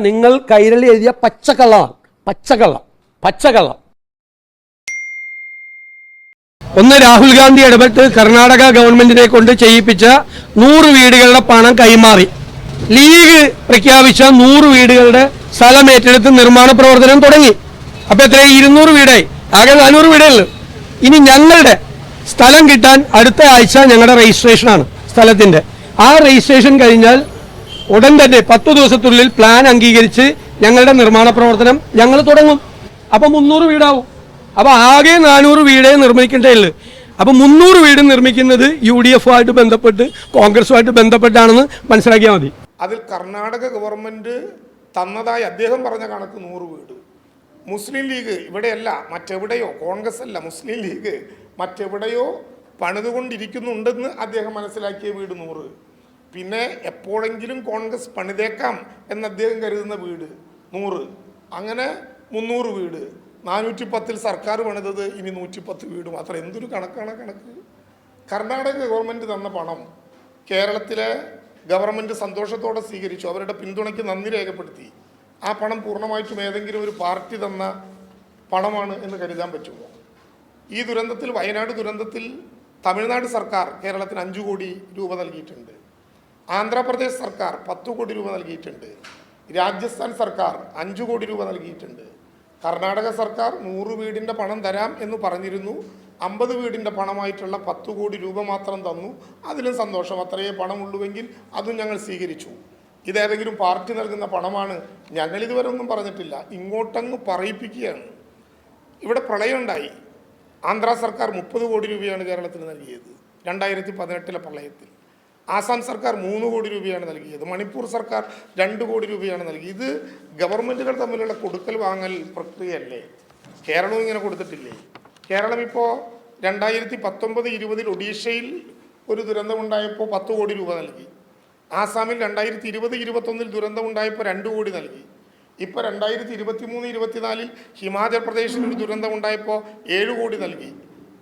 നിങ്ങൾ കൈരളി എഴുതിയ പച്ചക്കള്ളം. ഒന്ന്, രാഹുൽ ഗാന്ധി ഇടപെട്ട് കർണാടക ഗവൺമെന്റിനെ കൊണ്ട് ചെയ്യിപ്പിച്ച 100 വീടുകളുടെ പണം കൈമാറി. ലീഗ് പ്രഖ്യാപിച്ച 100 വീടുകളുടെ സ്ഥലം ഏറ്റെടുത്ത് നിർമ്മാണ പ്രവർത്തനം തുടങ്ങി. അപ്പൊ എത്രയും 200 വീടായി, ആകെ 400 വീടേ ഉള്ളൂ. ഇനി ഞങ്ങളുടെ സ്ഥലം കിട്ടാൻ അടുത്ത ആഴ്ച ഞങ്ങളുടെ രജിസ്ട്രേഷനാണ് സ്ഥലത്തിന്റെ. ആ രജിസ്ട്രേഷൻ കഴിഞ്ഞാൽ ഉടൻ തന്നെ 10 ദിവസത്തിനുള്ളിൽ പ്ലാൻ അംഗീകരിച്ച് ഞങ്ങളുടെ നിർമ്മാണ പ്രവർത്തനം ഞങ്ങൾ തുടങ്ങും. അപ്പൊ 300 വീടാവും. അപ്പൊ ആകെ 400 വീടേ നിർമ്മിക്കേണ്ടേ ഉള്ളൂ. അപ്പൊ 300 വീട് നിർമ്മിക്കുന്നത് UDF-ആയിട്ട് ബന്ധപ്പെട്ട് കോൺഗ്രസുമായിട്ട് ബന്ധപ്പെട്ടാണെന്ന് മനസ്സിലാക്കിയാൽ മതി. അതിൽ കർണാടക ഗവൺമെന്റ് തന്നതായി അദ്ദേഹം പറഞ്ഞ കണക്ക് 100 വീട്. മുസ്ലിം ലീഗ് ഇവിടെയല്ല മറ്റെവിടെയോ, കോൺഗ്രസ് അല്ല, മുസ്ലിം ലീഗ് മറ്റെവിടെയോ പണിതുകൊണ്ടിരിക്കുന്നുണ്ടെന്ന് അദ്ദേഹം മനസ്സിലാക്കിയ വീട് 100. പിന്നെ എപ്പോഴെങ്കിലും കോൺഗ്രസ് പണിതേക്കാം എന്ന് അദ്ദേഹം കരുതുന്ന വീട് 100. അങ്ങനെ 300 വീട്. 410 സർക്കാർ പണിതത് ഇനി 110 വീട് മാത്രം. എന്തൊരു കണക്കാണ് കണക്ക്. കർണാടക ഗവൺമെൻറ് തന്ന പണം കേരളത്തിലെ ഗവൺമെൻറ് സന്തോഷത്തോടെ സ്വീകരിച്ചു. അവരുടെ പിന്തുണയ്ക്ക് നന്ദി രേഖപ്പെടുത്തി. ആ പണം പൂർണ്ണമായിട്ടും ഏതെങ്കിലും ഒരു പാർട്ടി തന്ന പണമാണ് എന്ന് കരുതാൻ പറ്റുമോ? ഈ ദുരന്തത്തിൽ, വയനാട് ദുരന്തത്തിൽ തമിഴ്നാട് സർക്കാർ കേരളത്തിന് 5 കോടി രൂപ നൽകിയിട്ടുണ്ട്. ആന്ധ്രാപ്രദേശ് സർക്കാർ 10 കോടി രൂപ നൽകിയിട്ടുണ്ട്. രാജസ്ഥാൻ സർക്കാർ 5 കോടി രൂപ നൽകിയിട്ടുണ്ട്. കർണാടക സർക്കാർ 100 വീടിൻ്റെ പണം തരാം എന്ന് പറഞ്ഞിരുന്നു. 50 വീടിൻ്റെ പണമായിട്ടുള്ള 10 കോടി രൂപ മാത്രം തന്നു. അതിലും സന്തോഷം. അത്രയേ പണമുള്ളുവെങ്കിൽ അതും ഞങ്ങൾ സ്വീകരിച്ചു. ഇതേതെങ്കിലും പാർട്ടി നൽകുന്ന പണമാണ്, ഞങ്ങളിതുവരെ ഒന്നും പറഞ്ഞിട്ടില്ല, ഇങ്ങോട്ടങ്ങ് പറയിപ്പിക്കുകയാണ്. ഇവിടെ പ്രളയമുണ്ടായി. ആന്ധ്ര സർക്കാർ 30 കോടി രൂപയാണ് കേരളത്തിന് നൽകിയത് 2018 പ്രളയത്തിൽ. ആസാം സർക്കാർ 3 കോടി രൂപയാണ് നൽകിയത്. മണിപ്പൂർ സർക്കാർ 2 കോടി രൂപയാണ് നൽകിയത്. ഇത് ഗവൺമെൻറ്റുകൾ തമ്മിലുള്ള കൊടുക്കൽ വാങ്ങൽ പ്രക്രിയയല്ലേ? കേരളവും ഇങ്ങനെ കൊടുത്തിട്ടില്ലേ? കേരളം ഇപ്പോൾ 2019-20 ഒഡീഷയിൽ ഒരു ദുരന്തമുണ്ടായപ്പോൾ 10 കോടി രൂപ നൽകി. ആസാമിൽ 2020-21 ദുരന്തമുണ്ടായപ്പോൾ 2 കോടി നൽകി. ഇപ്പോൾ 2023-24 ഹിമാചൽ പ്രദേശിൽ ഒരു ദുരന്തമുണ്ടായപ്പോൾ 7 കോടി നൽകി.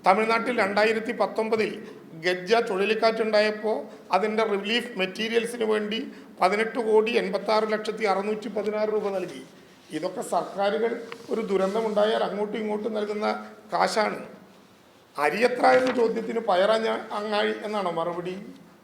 തമിഴ്നാട്ടിൽ 2019 ഗജ്ജ ചുഴലിക്കാറ്റുണ്ടായപ്പോൾ അതിൻ്റെ റിലീഫ് മെറ്റീരിയൽസിന് വേണ്ടി 18,86,616 രൂപ നൽകി. ഇതൊക്കെ സർക്കാരുകൾ ഒരു ദുരന്തമുണ്ടായാൽ അങ്ങോട്ടും ഇങ്ങോട്ടും നൽകുന്ന കാശാണ്. അരി എത്ര എന്ന ചോദ്യത്തിന് പയറങ്ങാഴി എന്നാണോ മറുപടി?